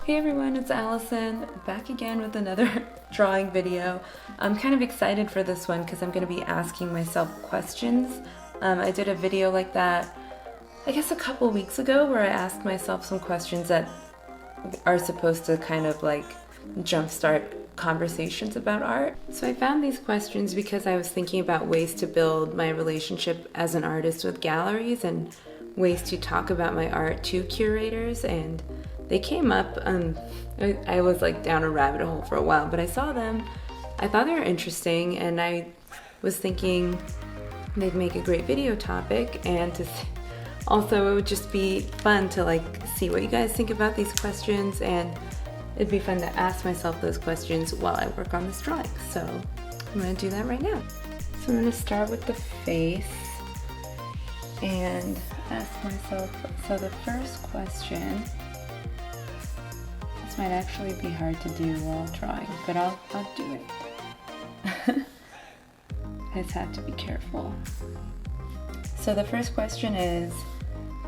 Hey everyone, it's Allison, back again with another drawing video. I'm kind of excited for this one because I'm going to be asking myself questions. I did a video like that, I guess a couple weeks ago, where I asked myself some questions that are supposed to kind of like jumpstart conversations about art. So I found these questions because I was thinking about ways to build my relationship as an artist with galleries and ways to talk about my art to curators, and they came up. I was like down a rabbit hole for a while, but I saw them. I thought they were interesting, and I was thinking they'd make a great video topic, and also it would just be fun to like see what you guys think about these questions, and it'd be fun to ask myself those questions while I work on this drawing. So I'm gonna do that right now. So I'm gonna start with the face and ask myself, so the first question, this might actually be hard to do while drawing, but I'll do it. I just have to be careful. So the first question is,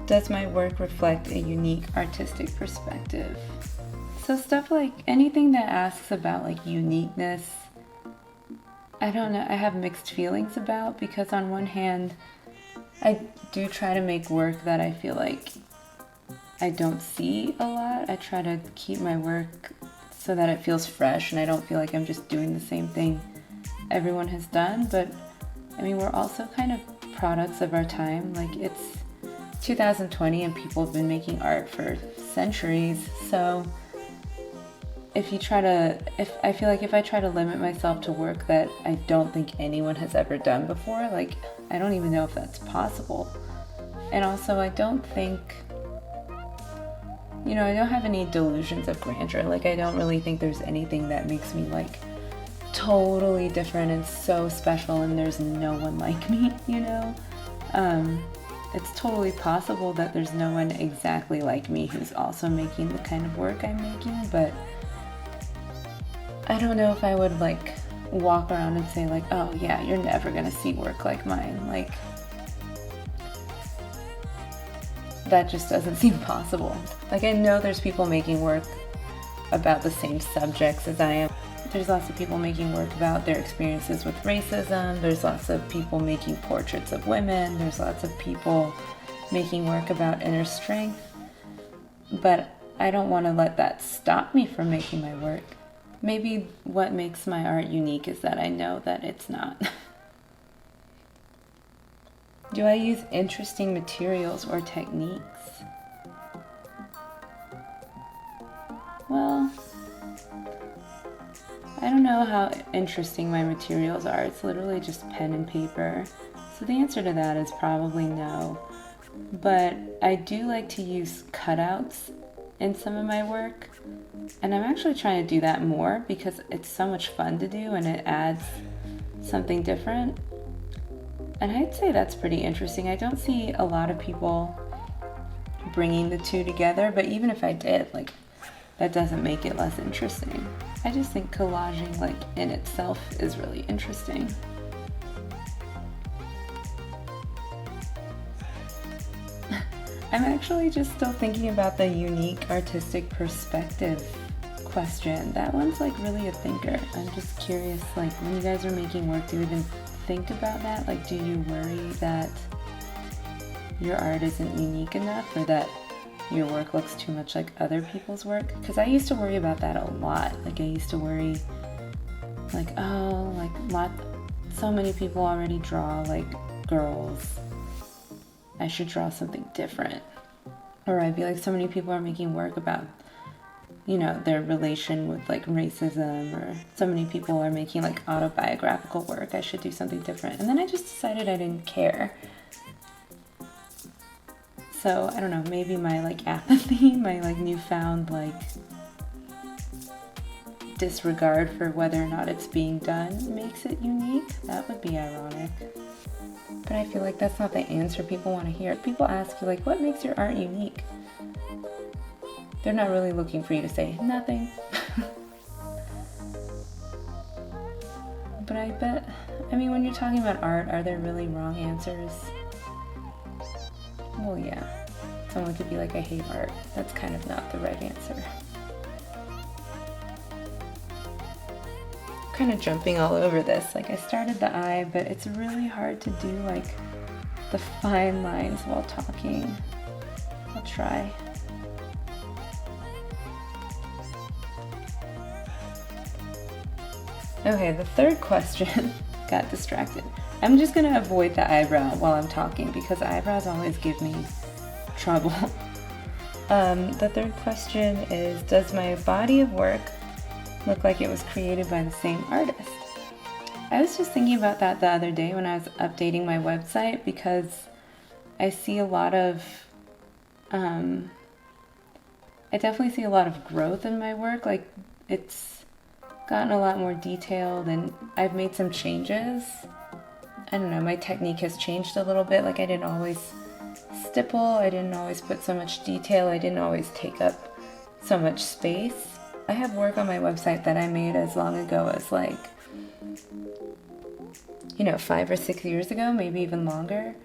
does my work reflect a unique artistic perspective? So stuff like anything that asks about like uniqueness, I don't know, I have mixed feelings about, because on one hand, I do try to make work that I feel like I don't see a lot. I try to keep my work so that it feels fresh and I don't feel like I'm just doing the same thing everyone has done. But I mean, we're also kind of products of our time. Like, it's 2020 and people have been making art for centuries. So I feel like if I try to limit myself to work that I don't think anyone has ever done before, like, I don't even know if that's possible. And also, I don't think, I don't have any delusions of grandeur. Like, I don't really think there's anything that makes me like totally different and so special and there's no one like me, It's totally possible that there's no one exactly like me who's also making the kind of work I'm making, but I don't know if I would like walk around and say like, oh yeah, you're never gonna see work like mine. Like, that just doesn't seem possible. Like, I know there's people making work about the same subjects as I am. There's lots of people making work about their experiences with racism. There's lots of people making portraits of women. There's lots of people making work about inner strength. But I don't want to let that stop me from making my work. Maybe what makes my art unique is that I know that it's not. Do I use interesting materials or techniques? Well, I don't know how interesting my materials are. It's literally just pen and paper. So the answer to that is probably no. But I do like to use cutouts in some of my work. And I'm actually trying to do that more because it's so much fun to do and it adds something different. And I'd say that's pretty interesting. I don't see a lot of people bringing the two together, but even if I did, like, that doesn't make it less interesting. I just think collaging, like, in itself is really interesting. I'm actually just still thinking about the unique artistic perspective question. That one's like really a thinker. I'm just curious, like, when you guys are making work, do you even think about that? Like, do you worry that your art isn't unique enough or that your work looks too much like other people's work? Because I used to worry about that a lot. Like, I used to worry, like, oh, like, so many people already draw like girls. I should draw something different. Or I'd be like, so many people are making work about, their relation with like racism, or so many people are making like autobiographical work. I should do something different. And then I just decided I didn't care. So I don't know, maybe my like apathy, my like newfound like disregard for whether or not it's being done makes it unique. That would be ironic. But I feel like that's not the answer people want to hear. People ask you like, what makes your art unique? They're not really looking for you to say nothing. But I mean, when you're talking about art, are there really wrong answers? Well, yeah. Someone could be like, I hate art. That's kind of not the right answer. kind of jumping all over this. Like I started the eye, but it's really hard to do like the fine lines while talking. I'll try. Okay, the third question, got distracted. I'm just gonna avoid the eyebrow while I'm talking because eyebrows always give me trouble. The third question is, does my body of work look like it was created by the same artist? I was just thinking about that the other day when I was updating my website because I see a lot of, I definitely see a lot of growth in my work. Like it's gotten a lot more detailed and I've made some changes. I don't know, my technique has changed a little bit. Like I didn't always stipple, I didn't always put so much detail, I didn't always take up so much space. I have work on my website that I made as long ago as like, 5 or 6 years ago, maybe even longer.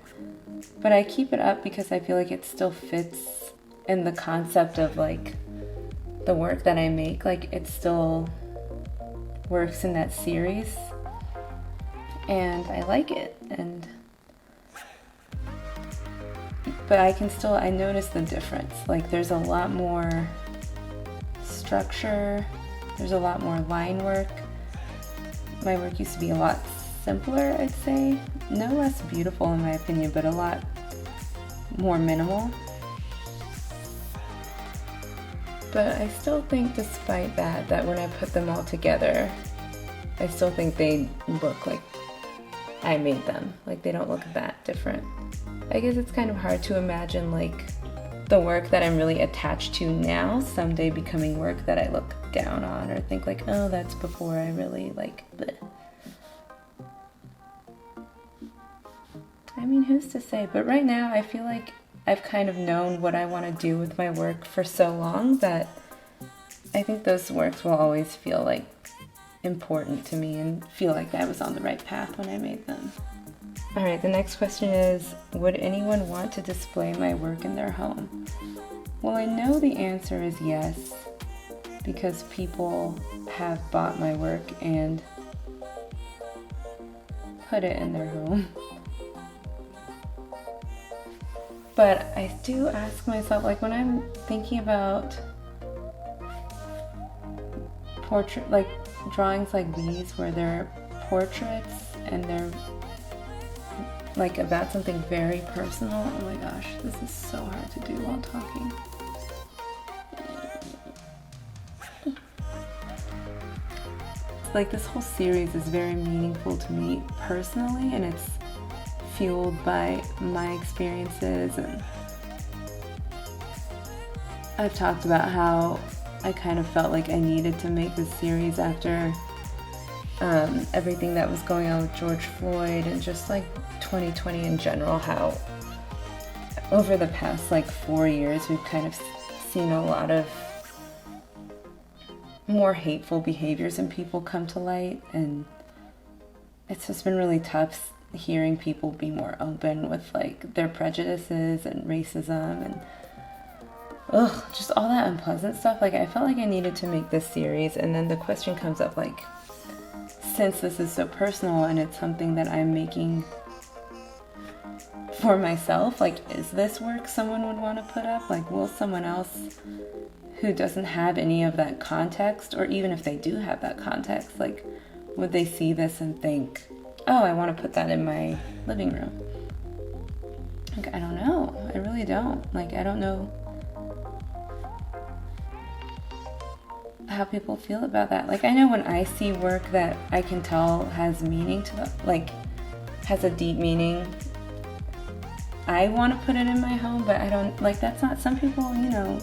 But I keep it up because I feel like it still fits in the concept of like the work that I make. Like it still works in that series and I like it. But I notice the difference. Like there's a lot more structure, there's a lot more line work. My work used to be a lot simpler, I'd say. No less beautiful in my opinion, but a lot more minimal. But I still think despite that when I put them all together, I still think they look like I made them. Like they don't look that different. I guess it's kind of hard to imagine like the work that I'm really attached to now someday becoming work that I look down on or think like, oh, that's before I really like bleh. I mean, who's to say? But right now I feel like I've kind of known what I want to do with my work for so long that I think those works will always feel like important to me and feel like I was on the right path when I made them. All right, the next question is, would anyone want to display my work in their home? Well, I know the answer is yes, because people have bought my work and put it in their home. But I do ask myself, like when I'm thinking about portrait, like drawings like these where they're portraits and they're like about something very personal. Oh my gosh, this is so hard to do while talking. Like this whole series is very meaningful to me personally, and it's fueled by my experiences. And I've talked about how I kind of felt like I needed to make this series after everything that was going on with George Floyd and just like 2020 in general, how over the past like 4 years we've kind of seen a lot of more hateful behaviors in people come to light, and it's just been really tough hearing people be more open with like their prejudices and racism and just all that unpleasant stuff. Like I felt like I needed to make this series, and then the question comes up like, since this is so personal and it's something that I'm making for myself, like is this work someone would want to put up? Like will someone else who doesn't have any of that context, or even if they do have that context, like would they see this and think, oh, I want to put that in my living room? Like I don't know, I really don't. Like I don't know how people feel about that. Like I know when I see work that I can tell has meaning to them, like has a deep meaning, I want to put it in my home, but I don't, like that's not, some people,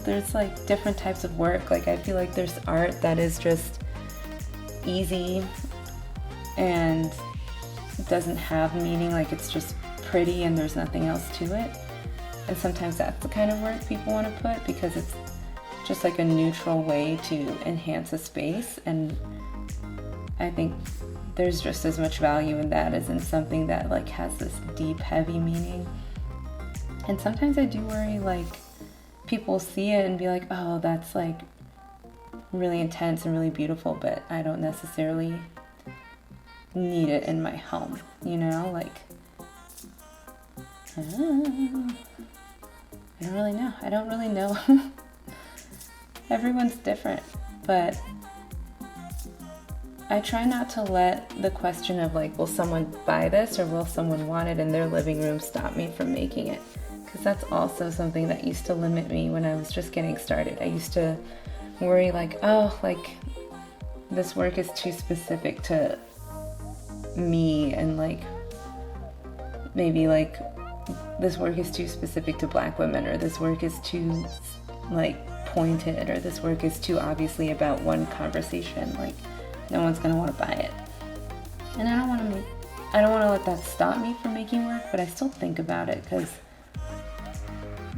there's like different types of work. Like I feel like there's art that is just easy and doesn't have meaning, like it's just pretty and there's nothing else to it. And sometimes that's the kind of work people want to put because it's just like a neutral way to enhance a space, and I think there's just as much value in that as in something that like has this deep, heavy meaning. And sometimes I do worry like people see it and be like, oh, that's like really intense and really beautiful, but I don't necessarily need it in my home, you know, like, I don't really know. Everyone's different, but I try not to let the question of like, will someone buy this or will someone want it in their living room stop me from making it? Because that's also something that used to limit me when I was just getting started. I used to worry like, oh, like this work is too specific to me, and like maybe like this work is too specific to Black women, or this work is too like pointed, or this work is too obviously about one conversation, like no one's gonna want to buy it. And I don't want to let that stop me from making work, but I still think about it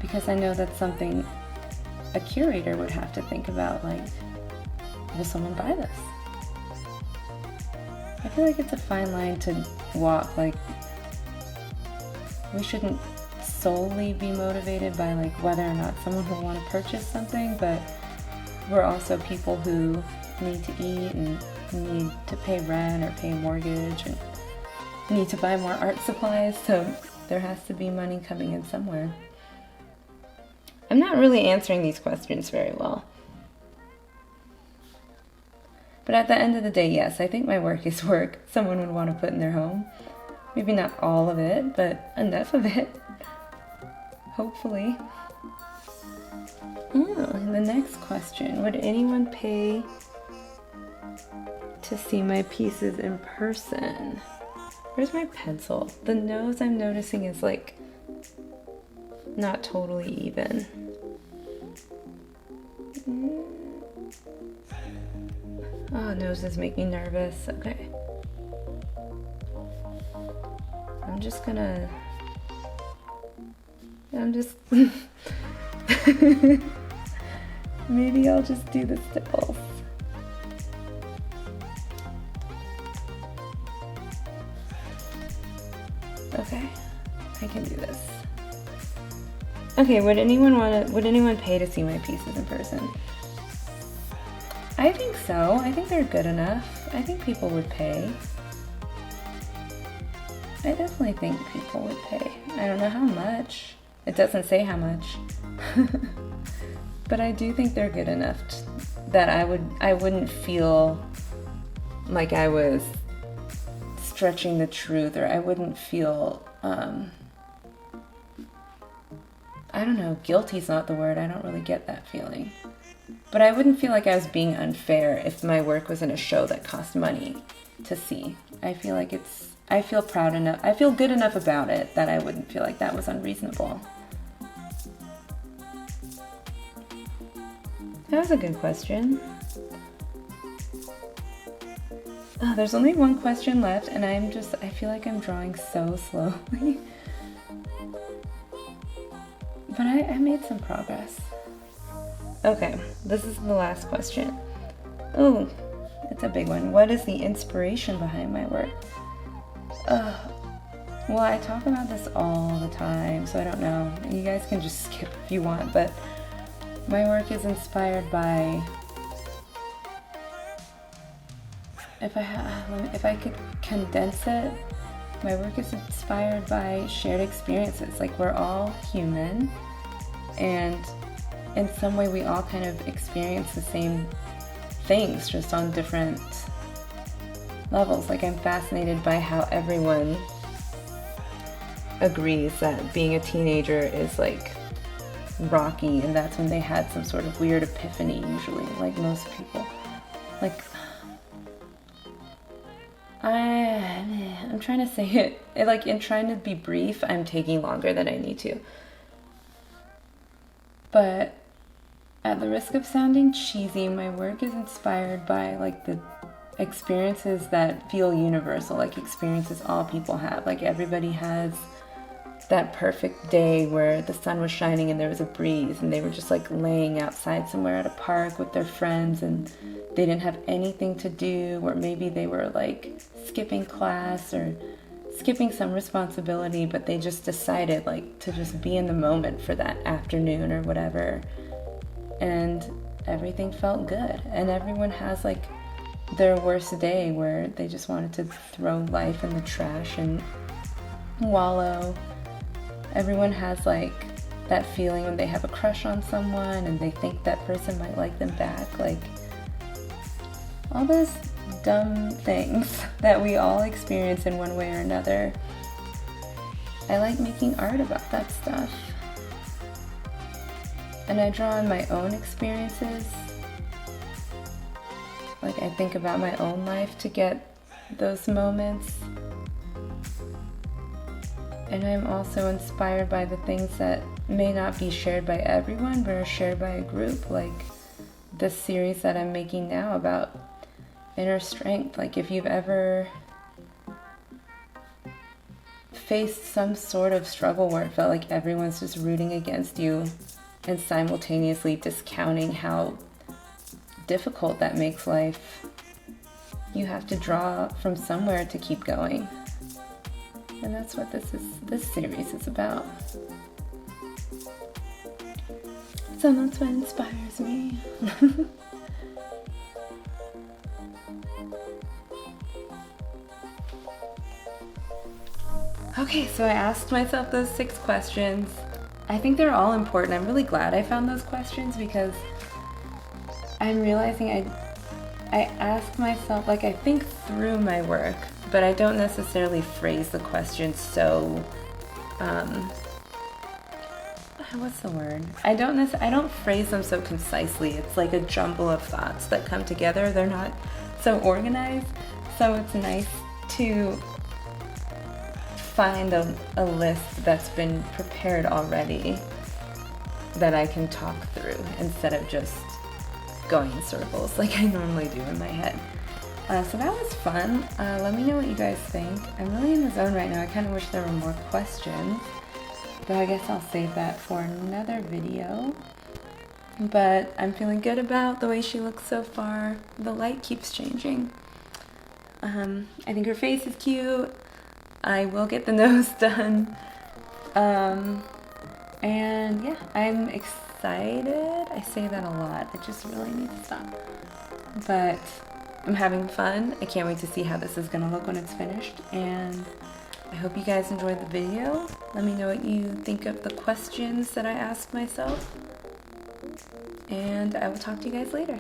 because I know that's something a curator would have to think about, like, will someone buy this? I feel like it's a fine line to walk. Like, we shouldn't solely be motivated by like whether or not someone will want to purchase something, but we're also people who need to eat and need to pay rent or pay a mortgage and need to buy more art supplies, so there has to be money coming in somewhere. I'm not really answering these questions very well. But at the end of the day, yes, I think my work is work someone would want to put in their home. Maybe not all of it, but enough of it. Hopefully. Oh, and the next question. Would anyone pay to see my pieces in person? Where's my pencil? The nose I'm noticing is like not totally even. Oh, noses make me nervous. Okay. Maybe I'll just do the stipples. Okay, I can do this. Okay, would anyone pay to see my pieces in person? I think so. I think they're good enough. I think people would pay. I definitely think people would pay. I don't know how much. It doesn't say how much. But I do think they're good enough that I wouldn't feel like I was stretching the truth, or I wouldn't feel, I don't know, guilty's not the word. I don't really get that feeling. But I wouldn't feel like I was being unfair if my work was in a show that cost money to see. I feel proud enough, I feel good enough about it that I wouldn't feel like that was unreasonable. That was a good question. Oh, there's only one question left, and I feel like I'm drawing so slowly. But I made some progress. Okay, this is the last question. Oh, it's a big one. What is the inspiration behind my work? Well, I talk about this all the time, so I don't know. You guys can just skip if you want, but my work is inspired by, if I could condense it, my work is inspired by shared experiences. Like, we're all human, and in some way we all kind of experience the same things, just on different levels. Like, I'm fascinated by how everyone agrees that being a teenager is like rocky, and that's when they had some sort of weird epiphany, usually, like most people. Like, I'm trying to say it, like, in trying to be brief, I'm taking longer than I need to. But at the risk of sounding cheesy, my work is inspired by like the experiences that feel universal, like experiences all people have. Like, everybody has that perfect day where the sun was shining and there was a breeze, and they were just like laying outside somewhere at a park with their friends, and they didn't have anything to do, or maybe they were like skipping class or skipping some responsibility, but they just decided like to just be in the moment for that afternoon or whatever, and everything felt good. And everyone has like their worst day where they just wanted to throw life in the trash and wallow. Everyone has like that feeling when they have a crush on someone and they think that person might like them back. Like all those dumb things that we all experience in one way or another. I like making art about that stuff. And I draw on my own experiences. Like I think about my own life to get those moments. And I'm also inspired by the things that may not be shared by everyone, but are shared by a group, like this series that I'm making now about inner strength. Like if you've ever faced some sort of struggle where it felt like everyone's just rooting against you and simultaneously discounting how difficult that makes life, you have to draw from somewhere to keep going. And that's what this series is about. So that's what inspires me. Okay, so I asked myself those 6 questions. I think they're all important. I'm really glad I found those questions because I'm realizing I ask myself, like I think through my work, but I don't necessarily phrase the questions so, what's the word? I don't phrase them so concisely. It's like a jumble of thoughts that come together. They're not so organized. So it's nice to find a list that's been prepared already that I can talk through instead of just going in circles like I normally do in my head. So that was fun. Let me know what you guys think. I'm really in the zone right now. I kind of wish there were more questions, but I guess I'll save that for another video. But I'm feeling good about the way she looks so far. The light keeps changing. I think her face is cute. I will get the nose done. And yeah, I'm excited. I say that a lot. I just really need to stop. But I'm having fun. I can't wait to see how this is gonna look when it's finished. And I hope you guys enjoyed the video. Let me know what you think of the questions that I asked myself. And I will talk to you guys later.